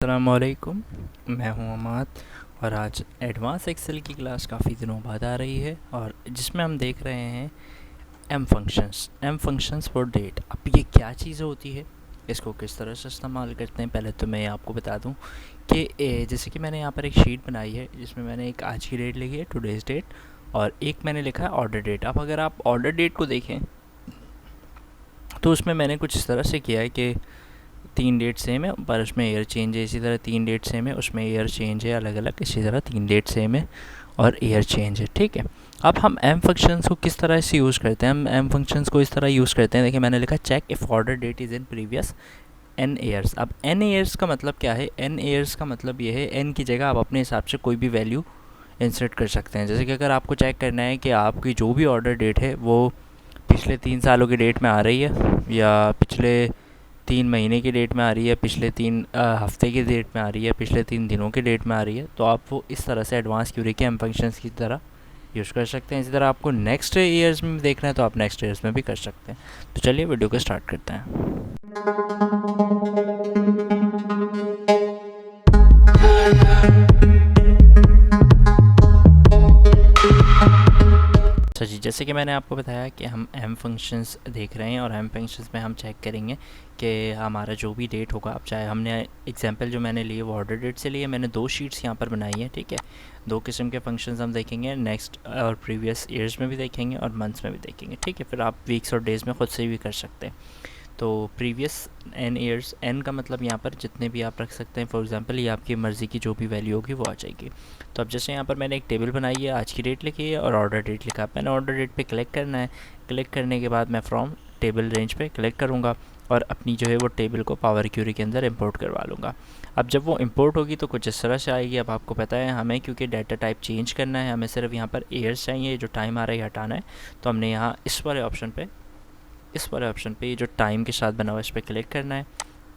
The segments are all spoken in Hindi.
अस्सलामुअलैकुम। मैं हूं अमाद और आज एडवांस एक्सेल की क्लास काफ़ी दिनों बाद आ रही है और जिसमें हम देख रहे हैं एम फंक्शंस फॉर डेट। अब ये क्या चीज़ होती है, इसको किस तरह से इस्तेमाल करते हैं, पहले तो मैं आपको बता दूं कि जैसे कि मैंने यहाँ पर एक शीट बनाई है जिसमें मैंने एक आज की डेट लिखी है, टुडेज़ डेट, और एक मैंने लिखा है ऑर्डर डेट। अब अगर आप ऑर्डर डेट को देखें तो उसमें मैंने कुछ इस तरह से किया है कि 3 डेट सेम है पर उसमें एयर चेंज है, इसी तरह 3 डेट सेम है उसमें एयर चेंज है अलग अलग, इसी तरह 3 डेट सेम है और एयर चेंज है। ठीक है, अब हम एम फंक्शंस को किस तरह से यूज़ करते हैं? हम एम फंक्शंस को इस तरह यूज़ करते हैं। देखिए मैंने लिखा check if order date is in previous N years. अब एन ईयर्स का मतलब क्या है? एन ईयर्स का मतलब ये है एन की जगह आप अपने हिसाब से कोई भी वैल्यू इंसर्ट कर सकते हैं। जैसे कि अगर आपको चेक करना है कि आपकी जो भी ऑर्डर डेट है वो पिछले 3 सालों की डेट में आ रही है या पिछले 3 महीने की डेट में आ रही है, पिछले 3 हफ्ते की डेट में आ रही है, पिछले 3 दिनों की डेट में आ रही है, तो आप वो इस तरह से एडवांस क्यूरी के एम फंक्शंस की तरह यूज़ कर सकते हैं। इसी तरह आपको नेक्स्ट ईयर्स में देखना है तो आप नेक्स्ट ईयर्स में भी कर सकते हैं। तो चलिए वीडियो को स्टार्ट करते हैं। अच्छा जी, जैसे कि मैंने आपको बताया कि हम एम फंक्शंस देख रहे हैं और एम फंक्शंस में हम चेक करेंगे कि हमारा जो भी डेट होगा, अब चाहे हमने एग्जांपल जो मैंने लिए वो ऑर्डर डेट से लिए, मैंने 2 शीट्स यहाँ पर बनाई है। ठीक है, 2 किस्म के फंक्शंस हम देखेंगे, नेक्स्ट और प्रीवियस ईयर्स में भी देखेंगे और मंथ्स में भी देखेंगे। ठीक है, फिर आप वीक्स और डेज़ में ख़ुद से भी कर सकते हैं। तो प्रीवियस एन ईयर्स, एन का मतलब यहाँ पर जितने भी आप रख सकते हैं। फॉर एग्जांपल ये आपकी मर्ज़ी की जो भी वैल्यू होगी वो आ जाएगी। तो अब जैसे यहाँ पर मैंने एक टेबल बनाई है, आज की डेट लिखी है और ऑर्डर डेट लिखा है। मैंने ऑर्डर डेट पे क्लिक करना है। क्लिक करने के बाद मैं फ्रॉम टेबल रेंज पे क्लिक करूँगा और अपनी जो है वो टेबल को पावर क्यूरी के अंदर इंपोर्ट करवा लूँगा। अब जब वो इंपोर्ट होगी तो कुछ इस तरह से आएगी। अब आपको पता है हमें क्योंकि डाटा टाइप चेंज करना है, हमें सिर्फ यहाँ पर ईयर्स चाहिए, जो टाइम आ रहा है हटाना है। तो हमने यहाँ इस वाले ऑप्शन पे ये जो टाइम के साथ बना हुआ है इस पर क्लिक करना है।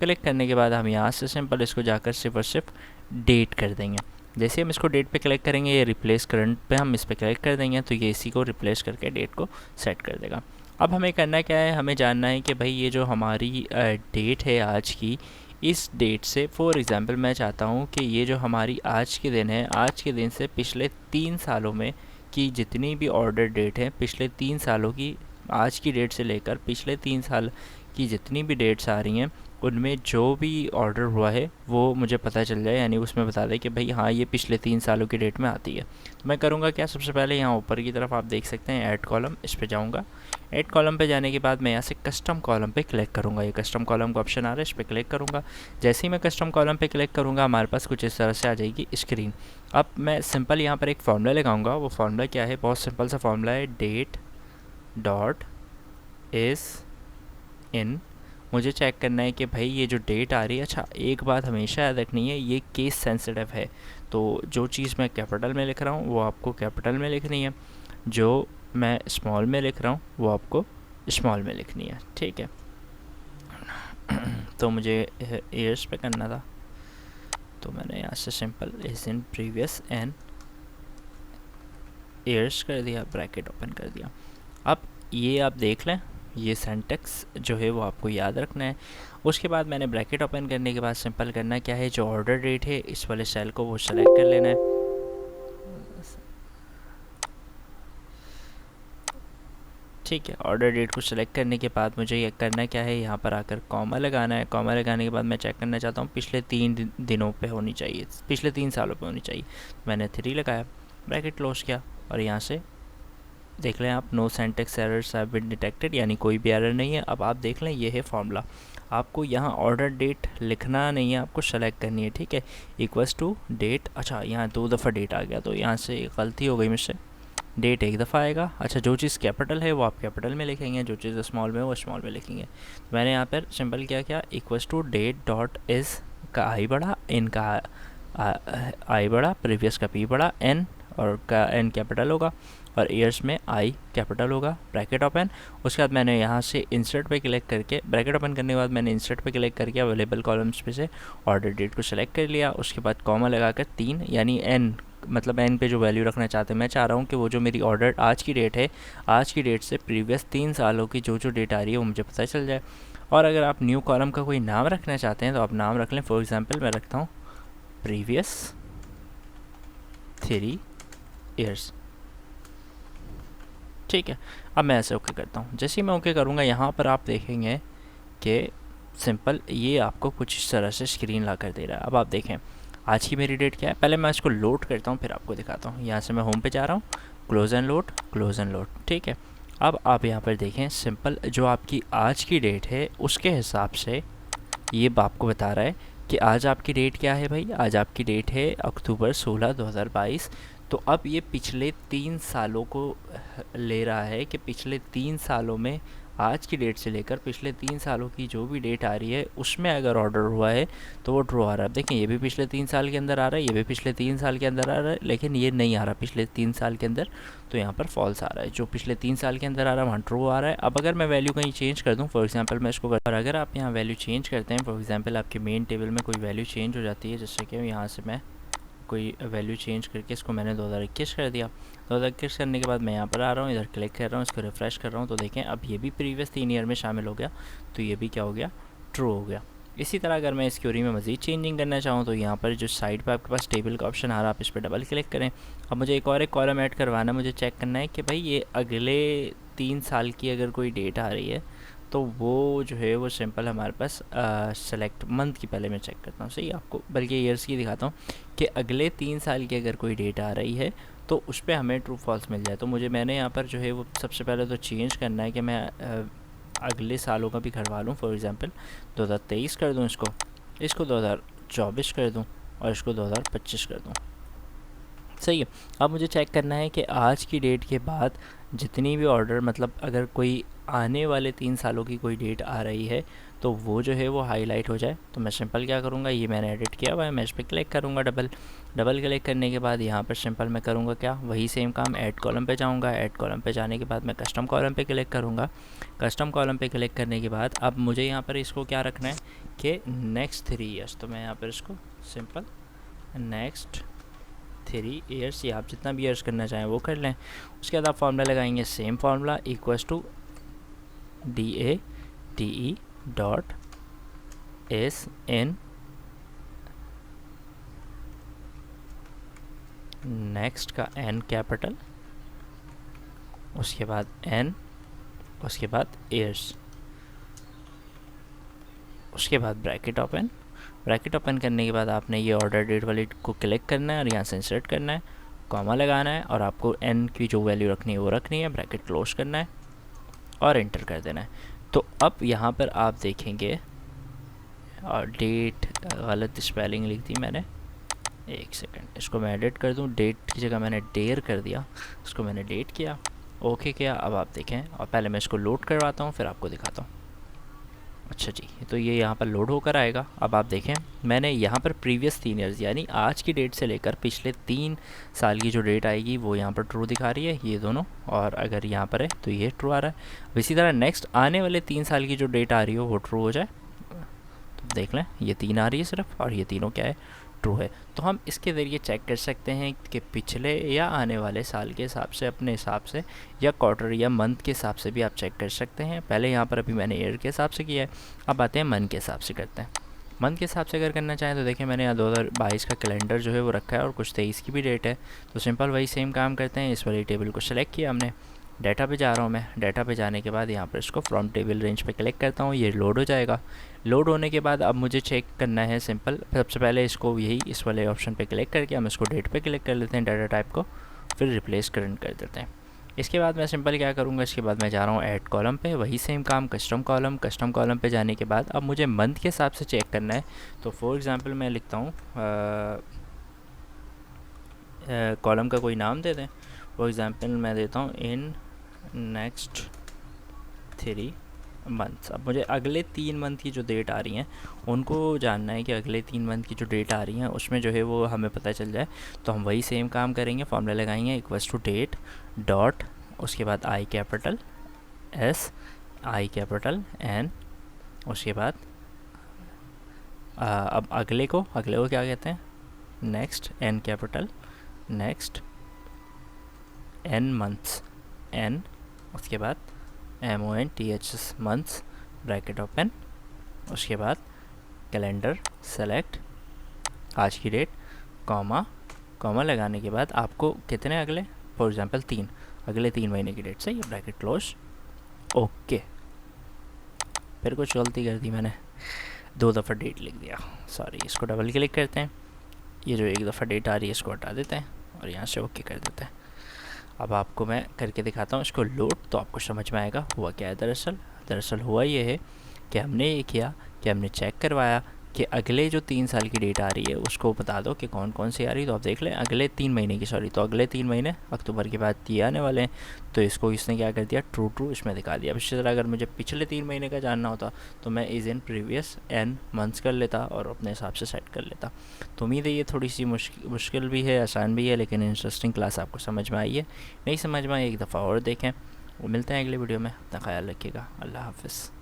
क्लिक करने के बाद हम यहाँ से सिंपल इसको जाकर सिर्फ और सिर्फ डेट कर देंगे। जैसे हम इसको डेट पे क्लिक करेंगे, ये रिप्लेस करंट पे हम इस पर क्लिक कर देंगे तो ये इसी को रिप्लेस करके डेट को सेट कर देगा। अब हमें करना क्या है? हमें जानना है कि भाई ये जो हमारी डेट है आज की, इस डेट से फॉर एग्ज़ाम्पल मैं चाहता हूँ कि ये जो हमारी आज के दिन है, आज के दिन से पिछले 3 सालों में की जितनी भी ऑर्डर डेट है, पिछले 3 सालों की, आज की डेट से लेकर पिछले 3 साल की जितनी भी डेट्स आ रही हैं उनमें जो भी ऑर्डर हुआ है वो मुझे पता चल जाए, यानी उसमें बता दें कि भाई हाँ ये पिछले 3 सालों की डेट में आती है। तो मैं करूँगा क्या, सबसे पहले यहाँ ऊपर की तरफ आप देख सकते हैं ऐड कॉलम, इस पर जाऊँगा। ऐड कॉलम पे जाने के बाद मैं यहाँ से कस्टम कॉलम पे क्लिक करूँगा। ये कस्टम कॉलम का ऑप्शन आ रहा है, इस पर क्लिक करूँगा। जैसे ही मैं कस्टम कॉलम पे क्लिक करूँगा हमारे पास कुछ इस तरह से आ जाएगी स्क्रीन। अब मैं सिंपल यहाँ पर एक फार्मूला लगाऊँगा। वो फार्मूला क्या है? बहुत सिंपल सा फार्मूला है, डेट डॉट इज़ इन। मुझे चेक करना है कि भाई ये जो डेट आ रही है, अच्छा एक बात हमेशा याद रखनी है, ये केस सेंसिटिव है। तो जो चीज़ मैं कैपिटल में लिख रहा हूँ वो आपको कैपिटल में लिखनी है, जो मैं स्मॉल में लिख रहा हूँ वो आपको स्मॉल में लिखनी है। ठीक है, तो मुझे ईयर्स पे करना था तो मैंने यहाँ से simple is in previous N years कर दिया, ब्रैकेट ओपन कर दिया। अब ये आप देख लें, ये सेंटेक्स जो है वो आपको याद रखना है। उसके बाद मैंने ब्रैकेट ओपन करने के बाद सिंपल करना क्या है, जो ऑर्डर डेट है इस वाले सेल को वो सेलेक्ट कर लेना है। ठीक है, ऑर्डर डेट को सिलेक्ट करने के बाद मुझे ये करना क्या है, यहाँ पर आकर कॉमा लगाना है। कॉमा लगाने के बाद मैं चेक करना चाहता हूँ पिछले 3 दिनों पे होनी चाहिए, पिछले 3 सालों पे होनी चाहिए। मैंने 3 लगाया, ब्रैकेट क्लोज किया और यहाँ से देख लें आप, no syntax errors have been detected, यानी कोई भी एरर नहीं है। अब आप देख लें ये है फॉर्मूला। आपको यहाँ ऑर्डर डेट लिखना नहीं है, आपको सेलेक्ट करनी है। ठीक है, इक्वल्स टू डेट। अच्छा यहाँ 2 दफ़ा डेट आ गया तो यहाँ से गलती हो गई मुझसे, डेट एक दफ़ा आएगा। अच्छा जो चीज़ कैपिटल है वो आप कैपिटल में लिखेंगे, जो चीज़ स्मॉल में वो स्मॉल में लिखेंगे। तो मैंने यहाँ पर सिंपल क्या equals to date dot is का आई बड़ा, इन का आई बड़ा, प्रीवियस का पी बड़ा, एन और का एन कैपिटल होगा और ईयर्स में आई कैपिटल होगा, ब्रैकेट ओपन। उसके बाद मैंने यहाँ से इंसर्ट पे क्लिक करके, ब्रैकेट ओपन करने के बाद मैंने इंसर्ट पे क्लिक करके अवेलेबल कॉलम्स पे से ऑर्डर डेट को सेलेक्ट कर लिया। उसके बाद कॉमा लगाकर 3, यानी एन, मतलब एन पे जो वैल्यू रखना चाहते हैं, मैं चाह रहा हूँ कि वो जो मेरी ऑर्डर आज की डेट है, आज की डेट से प्रीवियस 3 सालों की जो डेट आ रही है वो मुझे पता चल जाए। और अगर आप न्यू कॉलम का कोई नाम रखना चाहते हैं तो आप नाम रख लें। फॉर एग्जांपल मैं रखता हूँ प्रीवियस 3 ईयर्स, ठीक है। अब मैं ऐसे ओके करता हूँ। जैसे ही मैं ओके करूँगा यहाँ पर आप देखेंगे कि सिंपल ये आपको कुछ इस तरह से स्क्रीन ला कर दे रहा है। अब आप देखें आज की मेरी डेट क्या है। पहले मैं इसको लोड करता हूँ फिर आपको दिखाता हूँ। यहाँ से मैं होम पे जा रहा हूँ, क्लोज़ एंड लोड, ठीक है। अब आप यहाँ पर देखें सिंपल जो आपकी आज की डेट है उसके हिसाब से ये आपको बता रहा है कि आज आपकी डेट क्या है भाई। आज आपकी डेट है अक्टूबर 16 2022। तो अब ये पिछले 3 सालों को ले रहा है कि पिछले 3 सालों में आज की डेट से लेकर पिछले 3 सालों की जो भी डेट आ रही है उसमें अगर ऑर्डर हुआ है तो वो ड्रॉ आ रहा है। अब देखें ये भी पिछले 3 साल के अंदर आ रहा है, ये भी पिछले 3 साल के अंदर आ रहा है, लेकिन ये नहीं आ रहा पिछले 3 साल के अंदर, तो यहाँ पर फॉल्स आ रहा है। जो पिछले 3 साल के अंदर आ रहा है वहाँ ट्रू आ रहा है। अब अगर मैं वैल्यू कहीं चेंज कर दूँ, फॉर एग्जांपल मैं इसको और अगर आप यहाँ वैल्यू चेंज करते हैं, फॉर एग्जांपल आपके मेन टेबल में कोई वैल्यू चेंज हो जाती है, जैसे कि यहाँ से मैं कोई वैल्यू चेंज करके इसको मैंने 2021 कर दिया। 2021 करने के बाद मैं यहाँ पर आ रहा हूँ, इधर क्लिक कर रहा हूँ, इसको रिफ़्रेश कर रहा हूँ, तो देखें अब ये भी प्रीवियस 3 ईयर में शामिल हो गया, तो ये भी क्या हो गया, ट्रू हो गया। इसी तरह अगर मैं इस क्वेरी में मज़ीद चेंजिंग करना चाहूँ तो यहाँ पर जो साइड पर आपके पास टेबल का ऑप्शन आ रहा है, आप इस पर डबल क्लिक करें। अब मुझे एक कॉलम ऐड करवाना है, मुझे चेक करना है कि भाई ये अगले 3 साल की अगर कोई डेट आ रही है तो वो जो है वो सिंपल हमारे पास सेलेक्ट मंथ की, पहले मैं चेक करता हूँ सही आपको, बल्कि ईयर्स की दिखाता हूँ कि अगले 3 साल की अगर कोई डेट आ रही है तो उस पर हमें ट्रू फॉल्स मिल जाए। तो मैंने यहाँ पर जो है वो सबसे पहले तो चेंज करना है कि मैं अगले सालों का भी करवा लूँ। फॉर एग्ज़ाम्पल 2023 कर दूँ, इसको 2024 कर दूँ और इसको 2025 कर दूँ, सही है। अब मुझे चेक करना है कि आज की डेट के बाद जितनी भी ऑर्डर, मतलब अगर कोई आने वाले 3 सालों की कोई डेट आ रही है तो वो जो है वो हाईलाइट हो जाए। तो मैं सिंपल क्या करूँगा, ये मैंने एडिट किया हुआ है, मैं इस पर क्लिक करूँगा, डबल क्लिक करने के बाद यहाँ पर सिंपल मैं करूँगा क्या, वही सेम काम, ऐड कॉलम पे जाऊँगा। ऐड कॉलम पे जाने के बाद मैं कस्टम कॉलम पे क्लिक करूँगा। कस्टम कॉलम पे क्लिक करने के बाद अब मुझे यहाँ पर इसको क्या रखना है कि नेक्स्ट 3 ईयर्स, तो मैं यहाँ पर इसको सिंपल नेक्स्ट 3 ईयर्स, या आप जितना भी ईयर्स करना चाहें वो कर लें। उसके बाद आप फार्मूला लगाएंगे, same formula equals to DATE dot SN next का N कैपिटल, उसके बाद N, उसके बाद ईयर्स, उसके बाद ब्रैकेट ओपन करने के बाद आपने ये ऑर्डर डेट वाली को क्लिक करना है और यहाँ से इंसर्ट करना है, कॉमा लगाना है और आपको n की जो वैल्यू रखनी है वो रखनी है, ब्रैकेट क्लोज करना है और एंटर कर देना है। तो अब यहाँ पर आप देखेंगे और डेट गलत स्पेलिंग लिख दी मैंने, एक सेकंड, इसको मैं एडिट कर दूँ, डेट की जगह मैंने डेयर कर दिया, इसको मैंने डेट किया, ओके किया। अब आप देखें, और पहले मैं इसको लोड करवाता हूँ फिर आपको दिखाता हूँ। अच्छा जी, तो ये यहाँ पर लोड होकर आएगा। अब आप देखें मैंने यहाँ पर प्रीवियस 3 ईयर्स यानी आज की डेट से लेकर पिछले 3 साल की जो डेट आएगी वो यहाँ पर ट्रू दिखा रही है, ये दोनों, और अगर यहाँ पर है तो ये ट्रू आ रहा है। इसी तरह नेक्स्ट आने वाले 3 साल की जो डेट आ रही हो वो ट्रू हो जाए, तो देख लें ये 3 आ रही है सिर्फ, और ये तीनों क्या है, ट्रू है। तो हम इसके ज़रिए चेक कर सकते हैं कि पिछले या आने वाले साल के हिसाब से, अपने हिसाब से, या क्वार्टर या मंथ के हिसाब से भी आप चेक कर सकते हैं। पहले यहाँ पर अभी मैंने ईयर के हिसाब से किया है, अब आते हैं मंथ के हिसाब से करते हैं। मंथ के हिसाब से अगर करना चाहें तो देखिए मैंने यहाँ 2022 का कैलेंडर जो है वो रखा है और कुछ 23 की भी डेट है, तो सिंपल वही सेम काम करते हैं। इस वाली टेबल को सिलेक्ट किया हमने, डाटा पे जा रहा हूँ मैं, डाटा पे जाने के बाद यहाँ पर इसको फ्रॉम टेबल रेंज पे क्लिक करता हूँ, ये लोड हो जाएगा। लोड होने के बाद अब मुझे चेक करना है सिंपल, सबसे पहले इसको यही इस वाले ऑप्शन पे क्लिक करके हम इसको डेट पे क्लिक कर लेते हैं, डाटा टाइप को, फिर रिप्लेस करंट कर देते हैं। इसके बाद मैं सिंपल क्या करूँगा, इसके बाद मैं जा रहा हूँ ऐड कॉलम पे, वही सेम काम, कस्टम कॉलम पे जाने के बाद अब मुझे मंथ के हिसाब से चेक करना है। तो फॉर एग्ज़ाम्पल मैं लिखता हूँ कॉलम का कोई नाम दे दें, फॉर एग्ज़ाम्पल मैं देता हूँ इन नेक्स्ट 3 मंथ्स। अब मुझे अगले 3 मंथ की जो डेट आ रही हैं उनको जानना है कि अगले 3 मंथ की जो डेट आ रही हैं उसमें जो है वो हमें पता चल जाए। तो हम वही सेम काम करेंगे, फॉर्मूला लगाएंगे इक्वल्स टू डेट डॉट, उसके बाद I capital S, I capital N, उसके बाद अब अगले को क्या कहते हैं, next N capital, next N months, N, उसके बाद MONTHS मंथ्स, ब्रैकेट ओपन, उसके बाद कैलेंडर सेलेक्ट, आज की डेट, कॉमा, कॉमा लगाने के बाद आपको कितने अगले, फॉर एग्जांपल 3, अगले 3 महीने की डेट से, ये ब्रैकेट क्लोज, ओके। फिर कुछ गलती कर दी मैंने, 2 दफ़ा डेट लिख दिया, सॉरी। इसको डबल क्लिक करते हैं, ये जो 1 दफ़ा डेट आ रही है इसको हटा देते हैं और यहाँ से ओके कर देते हैं। अब आपको मैं करके दिखाता हूँ इसको लोड, तो आपको समझ में आएगा हुआ क्या है। दरअसल हुआ ये है कि हमने ये किया कि हमने चेक करवाया कि अगले जो 3 साल की डेट आ रही है उसको बता दो कि कौन कौन सी आ रही है। तो आप देख लें अगले 3 महीने की, सॉरी, तो अगले 3 महीने अक्टूबर के बाद ये आने वाले हैं, तो इसको इसने क्या कर दिया, ट्रू इसमें दिखा दिया। अब इसी तरह अगर मुझे पिछले 3 महीने का जानना होता तो मैं is in previous n months कर लेता और अपने हिसाब से सेट कर लेता। तो उम्मीद है ये थोड़ी सी मुश्किल भी है, आसान भी है, लेकिन इंटरेस्टिंग क्लास आपको समझ में आई है। नहीं समझ में आई एक दफ़ा और देखें। वो मिलते हैं अगले वीडियो में, अपना ख्याल रखिएगा, अल्लाह हाफ़िज़।